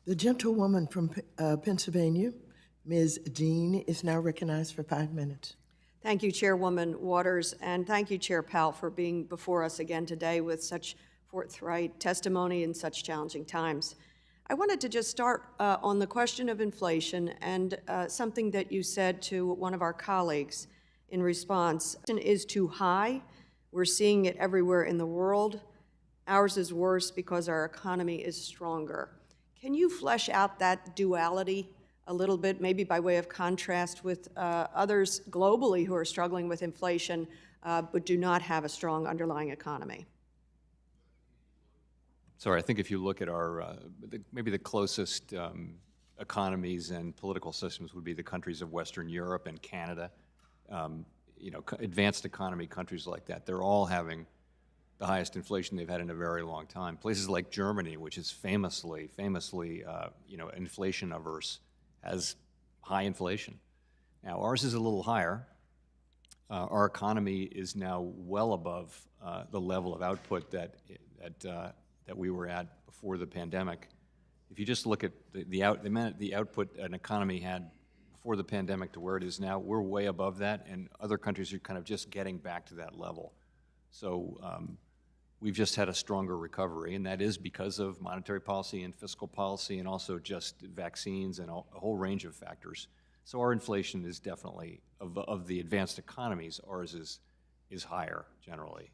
The gentlewoman from Pennsylvania, Ms. Dean, is now recognized for 5 minutes. Thank you, Chairwoman Waters, and thank you, Chair Powell, for being before us again today with such forthright testimony in such challenging times. I wanted to just start on the question of inflation and something that you said to one of our colleagues in response. Inflation is too high. We're seeing it everywhere in the world. Ours is worse because our economy is stronger. Can you flesh out that duality a little bit, maybe by way of contrast with others globally who are struggling with inflation but do not have a strong underlying economy? Sorry, I think if you look at our, maybe the closest economies and political systems would be the countries of Western Europe and Canada. You know, advanced economy countries like that, they're all having the highest inflation they've had in a very long time. Places like Germany, which is famously, you know, inflation averse, has high inflation. Now, ours is a little higher. Our economy is now well above the level of output that we were at before the pandemic. If you just look at the output an economy had before the pandemic to where it is now, we're way above that, and other countries are kind of just getting back to that level. So we've just had a stronger recovery, and that is because of monetary policy and fiscal policy and also just vaccines and a whole range of factors. So our inflation is definitely, of the advanced economies, ours is higher generally.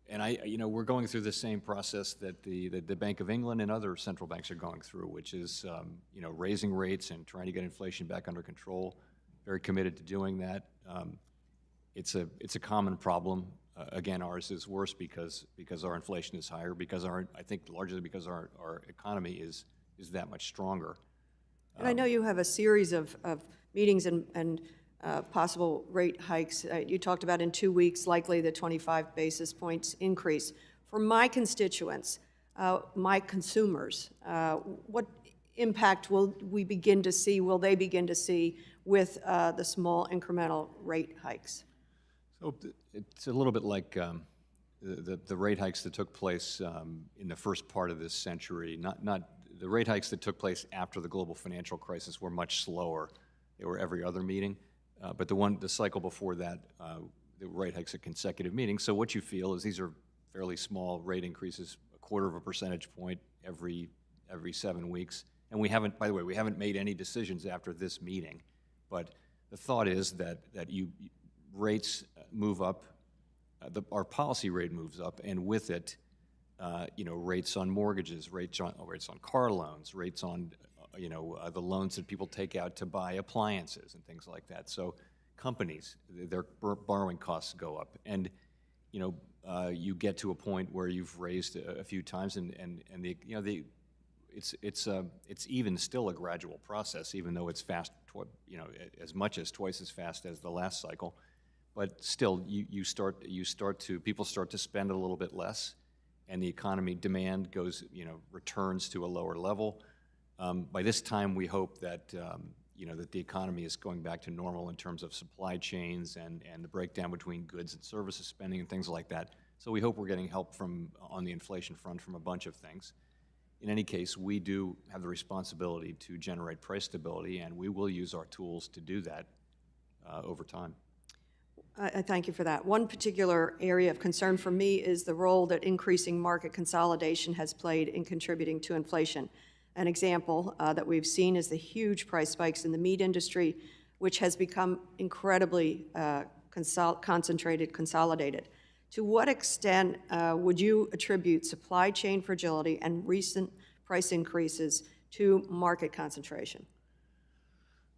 You know, we're going through the same process that the Bank of England and other central banks are going through, which is, you know, raising rates and trying to get inflation back under control. Very committed to doing that. It's a common problem. Again, ours is worse because our inflation is higher, because I think largely because our economy is that much stronger. And I know you have a series of meetings and possible rate hikes. You talked about in 2 weeks, likely the 25 basis points increase. For my constituents, my consumers, what impact will we begin to see, will they begin to see with the small incremental rate hikes? So it's a little bit like the rate hikes that took place in the first part of this century. Not the rate hikes that took place after the global financial crisis were much slower. They were every other meeting. But the cycle before that, the rate hikes at consecutive meetings. So what you feel is these are fairly small rate increases, 1/4 percentage point every 7 weeks. And we haven't, by the way, we haven't made any decisions after this meeting. But the thought is that rates move up, our policy rate moves up, and with it, you know, rates on mortgages, rates on car loans, rates on the loans that people take out to buy appliances and things like that. So companies, their borrowing costs go up, and you know, you get to a point where you've raised a few times, and it's even still a gradual process, even though it's fast, you know, as much as twice as fast as the last cycle. But still, people start to spend a little bit less, and the economy demand goes, you know, returns to a lower level. By this time, we hope that you know, that the economy is going back to normal in terms of supply chains and the breakdown between goods and services spending and things like that. So we hope we're getting help on the inflation front from a bunch of things. In any case, we do have the responsibility to generate price stability, and we will use our tools to do that over time. I thank you for that. One particular area of concern for me is the role that increasing market consolidation has played in contributing to inflation. An example that we've seen is the huge price spikes in the meat industry, which has become incredibly consolidated. To what extent would you attribute supply chain fragility and recent price increases to market concentration?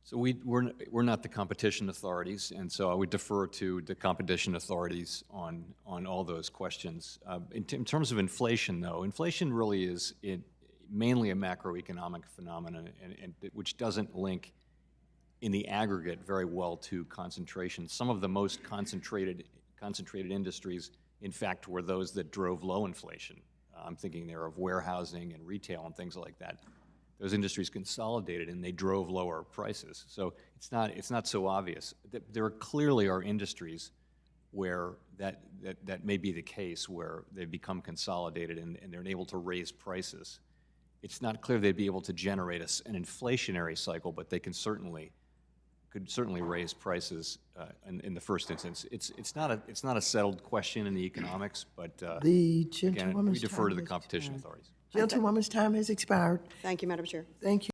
So we're not the competition authorities, and so I would defer to the competition authorities on all those questions. In terms of inflation, though, inflation really is mainly a macroeconomic phenomenon, and which doesn't link in the aggregate very well to concentration. Some of the most concentrated industries, in fact, were those that drove low inflation. I'm thinking there of warehousing and retail and things like that. Those industries consolidated and they drove lower prices. So it's not so obvious. There clearly are industries where that may be the case, where they've become consolidated and they're able to raise prices. It's not clear they'd be able to generate an inflationary cycle, but they could certainly raise prices in the first instance. It's not a settled question in the economics, but The again, we gentlewoman's defer to time the has competition expired. authorities. Gentlewoman's time has expired. Thank you, Madam Chair. Thank you.